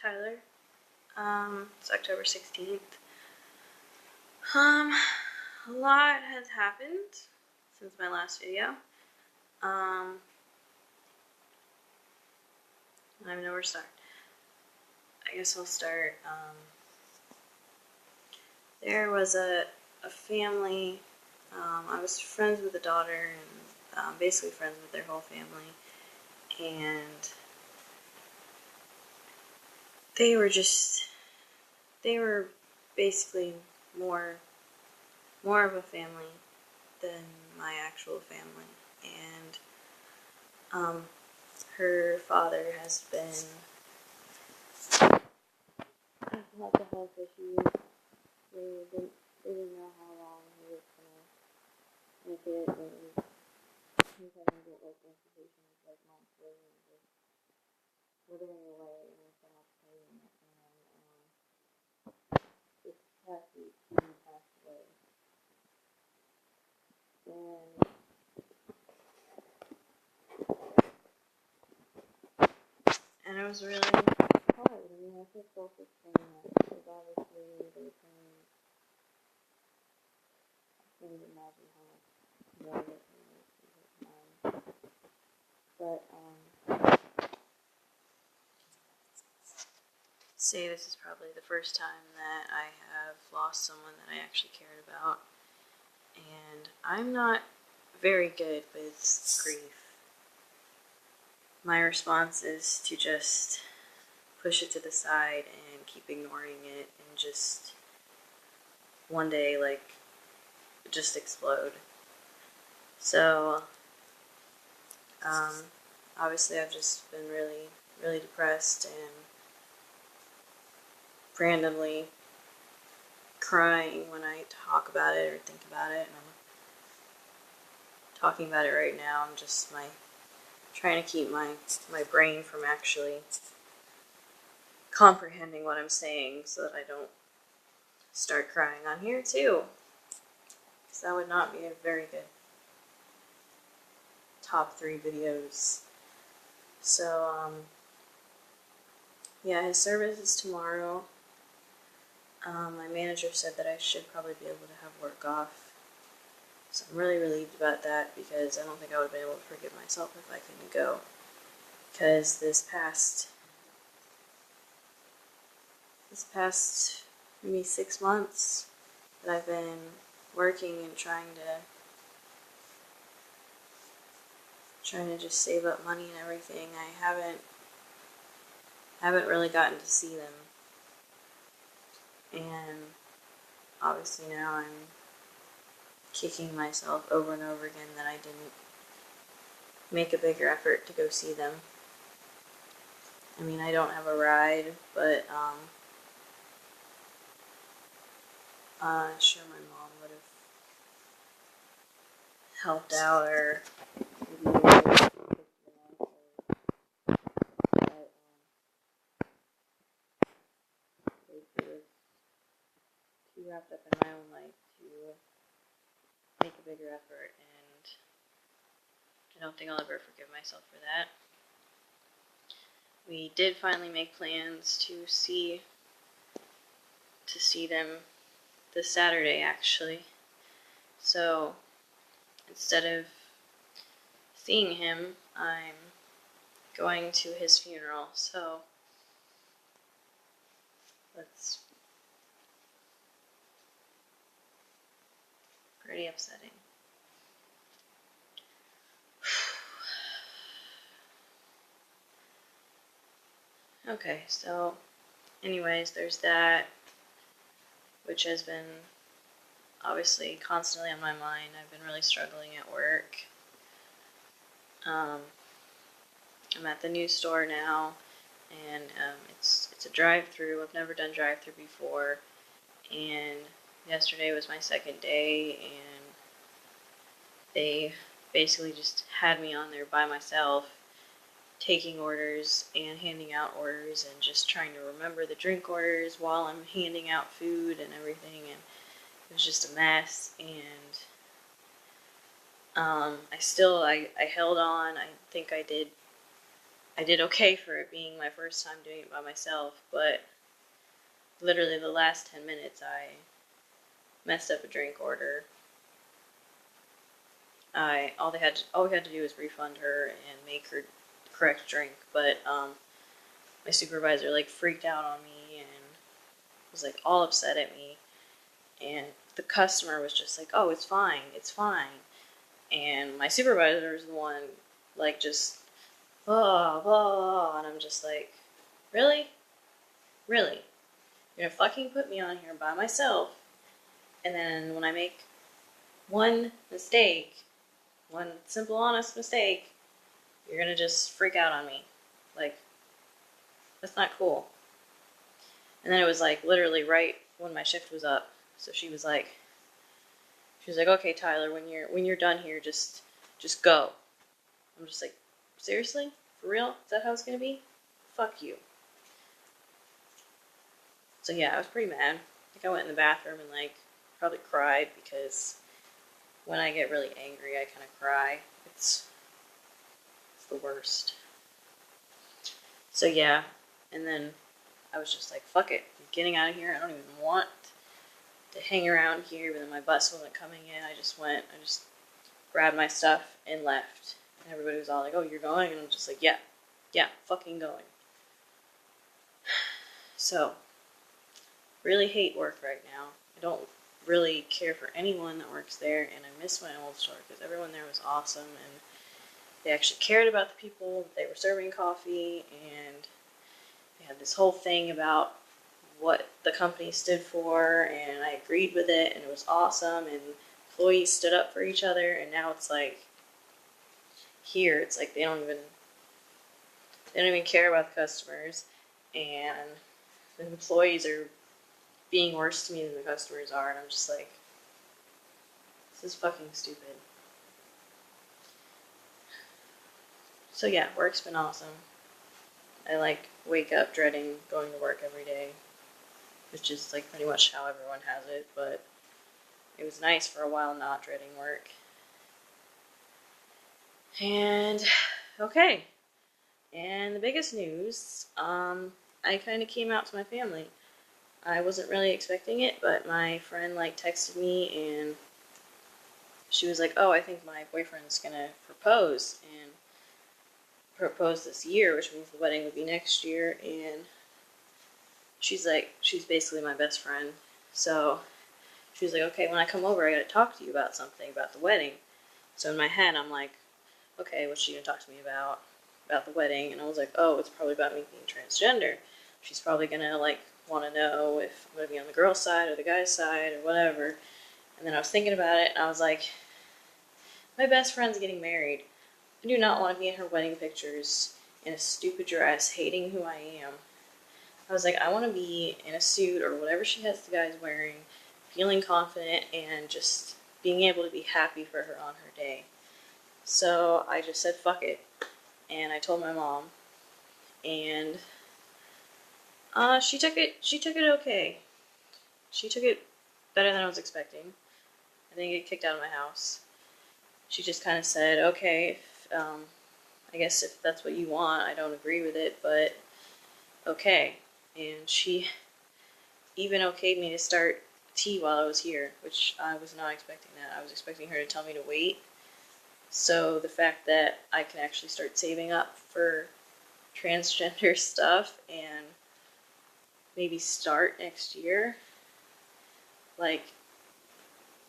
Tyler. It's October 16th. A lot has happened since my last video. I don't even know where to start. I guess I'll start. There was a family. I was friends with the daughter and basically friends with their whole family. And they were basically more of a family than my actual family. And her father has been lots of health issues. They didn't know how long he was gonna make it. He was having to get like amputations like monthly and just withering away, and there's so much pain. And this past week he passed away. And it was really hard. I mean, I feel self-explain that because obviously their pain, I can't even imagine how much more their pain is compared to mine. But say this is probably the first time that I have lost someone that I actually cared about. And I'm not very good with grief. My response is to just push it to the side and keep ignoring it and just one day just explode. So obviously I've just been really, really depressed and randomly crying when I talk about it or think about it. And I'm talking about it right now. I'm just trying to keep my brain from actually comprehending what I'm saying so that I don't start crying on here too. Because that would not be a very good top 3 videos. So, yeah, his service is tomorrow. My manager said that I should probably be able to have work off. So I'm really relieved about that because I don't think I would have been able to forgive myself if I couldn't go. Because this past maybe 6 months that I've been working and trying to just save up money and everything, I haven't really gotten to see them. And obviously now I'm kicking myself over and over again that I didn't make a bigger effort to go see them. I mean, I don't have a ride, but sure my mom would have helped out, or maybe basically was too wrapped up in my own life to make a bigger effort, and I don't think I'll ever forgive myself for that. We did finally make plans to see them this Saturday, actually. So instead of seeing him, I'm going to his funeral. So that's pretty upsetting. Okay, so anyways, there's that, which has been obviously constantly on my mind. I've been really struggling at work. I'm at the new store now, and it's a drive-through. I've never done drive-through before, and yesterday was my second day, and they basically just had me on there by myself, taking orders and handing out orders and just trying to remember the drink orders while I'm handing out food and everything, and it was just a mess. And I held on. I think I did I did okay for it being my first time doing it by myself, but literally the last 10 minutes I messed up a drink order. All we had to do was refund her and make her the correct drink, but my supervisor like freaked out on me and was like all upset at me, and the customer was just like, "Oh, it's fine, it's fine," and my supervisor was the one like just blah blah, and I'm just like, really, really, you're gonna fucking put me on here by myself, and then when I make one mistake, one simple honest mistake, you're gonna just freak out on me, like, that's not cool. And then it was like literally right when my shift was up, so she was like, okay, Tyler, when you're done here, just go. I'm just like, seriously? For real? Is that how it's gonna be? Fuck you. So yeah, I was pretty mad. I think I went in the bathroom and like probably cried, because when I get really angry, I kind of cry. It's the worst. So yeah, and then I was just like, fuck it, I'm getting out of here. I don't even want to hang around here. But then my bus wasn't coming in. I just grabbed my stuff and left. And everybody was all like, oh, you're going? And I'm just like, yeah, fucking going. So, really hate work right now. I don't really care for anyone that works there, and I miss my old store because everyone there was awesome, and they actually cared about the people. They were serving coffee, and they had this whole thing about what the company stood for, and I agreed with it, and it was awesome, and employees stood up for each other. And now it's like, here it's like they don't even care about the customers, and the employees are being worse to me than the customers are, and I'm just like, this is fucking stupid. So yeah, work's been awesome. I like wake up dreading going to work every day, which is like pretty much how everyone has it, but it was nice for a while not dreading work. And okay, and the biggest news, I kind of came out to my family. I wasn't really expecting it, but my friend like texted me, and she was like, oh, I think my boyfriend's gonna propose, and propose this year, which means the wedding would be next year. And she's basically my best friend, so she was like, okay, when I come over, I gotta talk to you about something, about the wedding. So in my head, I'm like, okay, what's she gonna talk to me about the wedding? And I was like, oh, it's probably about me being transgender. She's probably gonna like want to know if I'm gonna be on the girl's side or the guy's side or whatever. And then I was thinking about it, and I was like, my best friend's getting married. I do not want to be in her wedding pictures in a stupid dress, hating who I am. I was like, I want to be in a suit or whatever she has the guys wearing, feeling confident and just being able to be happy for her on her day. So I just said, fuck it. And I told my mom. And she took it okay. She took it better than I was expecting. I didn't get kicked out of my house. She just kind of said, okay, I guess if that's what you want, I don't agree with it, but okay. And she even okayed me to start tea while I was here, which I was not expecting that. I was expecting her to tell me to wait. So the fact that I can actually start saving up for transgender stuff and maybe start next year, like,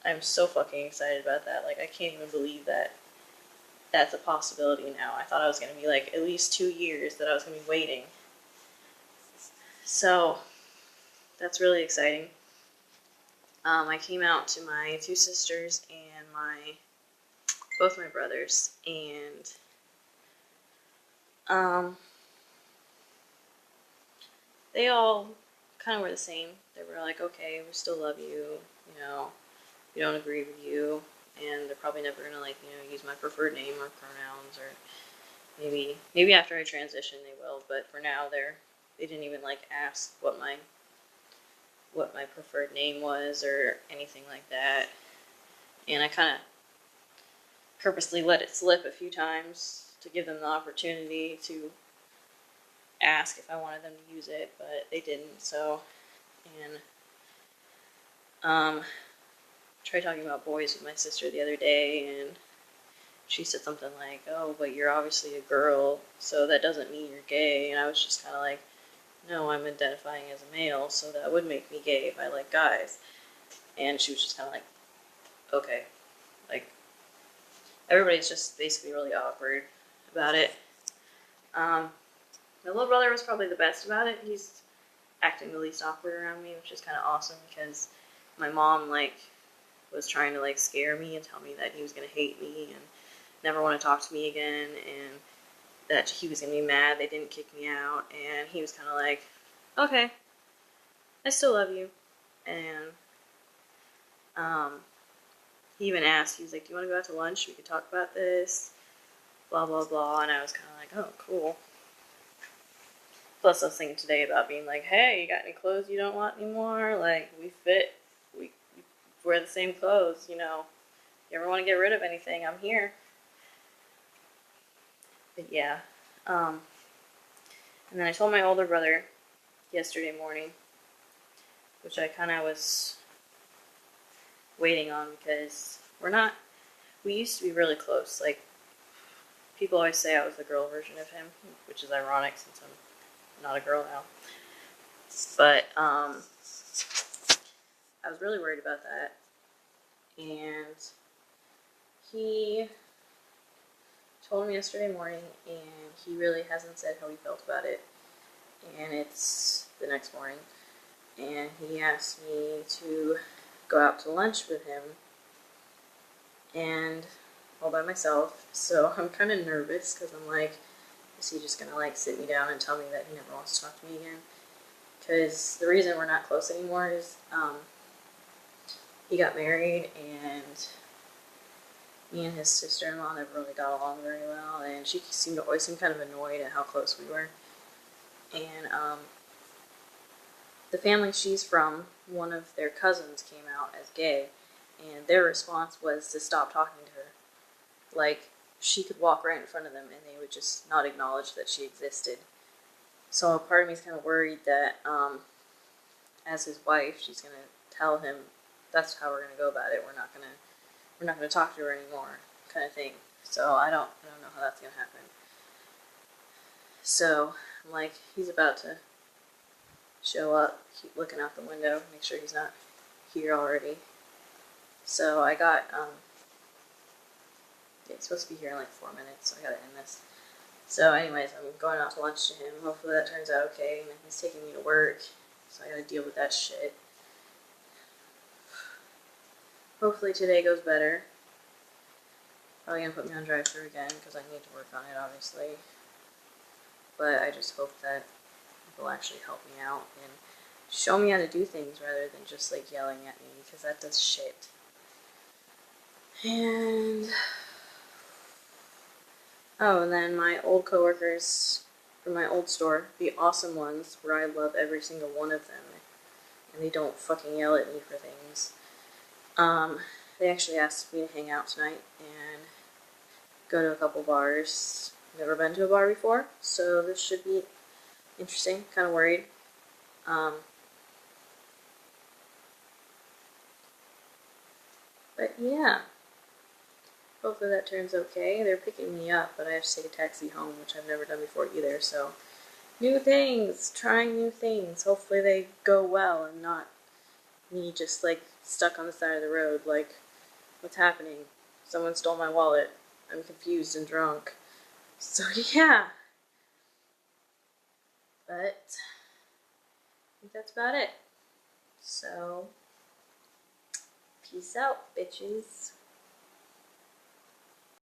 I'm so fucking excited about that. Like, I can't even believe that that's a possibility now. I thought I was going to be like at least 2 years that I was going to be waiting. So that's really exciting. I came out to my 2 sisters and both my brothers, and they all kind of were the same. They were like, okay, we still love you, we don't agree with you, and they're probably never gonna use my preferred name or pronouns, or maybe after I transition they will, but for now they didn't even ask what my preferred name was or anything like that. And I kind of purposely let it slip a few times to give them the opportunity to ask if I wanted them to use it, but they didn't. So, and tried talking about boys with my sister the other day, and she said something like, "Oh, but you're obviously a girl, so that doesn't mean you're gay." And I was just kind of like, "No, I'm identifying as a male, so that would make me gay if I like guys." And she was just kind of like, "Okay." Like, everybody's just basically really awkward about it. My little brother was probably the best about it. He's acting the least awkward around me, which is kind of awesome because my mom, like, was trying to, like, scare me and tell me that he was going to hate me and never want to talk to me again, and that he was going to be mad they didn't kick me out. And he was kind of like, "Okay, I still love you." And he even asked, he was like, "Do you want to go out to lunch? We could talk about this, blah, blah, blah." And I was kind of like, "Oh, cool." Plus, I was thinking today about being like, "Hey, you got any clothes you don't want anymore? Like, we fit, we wear the same clothes, you know. If you ever want to get rid of anything, I'm here." But yeah. And then I told my older brother yesterday morning, which I kind of was waiting on because we used to be really close. Like, people always say I was the girl version of him, which is ironic since I'm not a girl now. But, I was really worried about that. And he told me yesterday morning, and he really hasn't said how he felt about it. And it's the next morning, and he asked me to go out to lunch with him, and all by myself. So I'm kind of nervous because I'm like, is he just gonna like sit me down and tell me that he never wants to talk to me again? Because the reason we're not close anymore is he got married, and me and his sister-in-law never really got along very well, and she always seemed kind of annoyed at how close we were. And the family she's from, one of their cousins came out as gay, and their response was to stop talking to her. Like, she could walk right in front of them and they would just not acknowledge that she existed. So a part of me is kind of worried that as his wife, she's gonna tell him that's how we're gonna go about it. We're not gonna talk to her anymore, kind of thing. So I don't know how that's gonna happen. So I'm like, he's about to show up, keep looking out the window, make sure he's not here already. So I got it's supposed to be here in like 4 minutes, so I gotta end this. So anyways, I'm going out to lunch to him. Hopefully that turns out okay. And he's taking me to work, so I gotta deal with that shit. Hopefully today goes better. Probably gonna put me on drive-thru again because I need to work on it, obviously. But I just hope that people actually help me out and show me how to do things rather than just like yelling at me, because that does shit. And and then my old coworkers from my old store, the awesome ones, where I love every single one of them, and they don't fucking yell at me for things. They actually asked me to hang out tonight and go to a couple bars. Never been to a bar before, so this should be interesting. Kind of worried. But yeah. Hopefully that turns okay. They're picking me up, but I have to take a taxi home, which I've never done before either, so new things, trying new things. Hopefully they go well and not me just like stuck on the side of the road like, what's happening? Someone stole my wallet. I'm confused and drunk. So yeah. But I think that's about it. So peace out, bitches.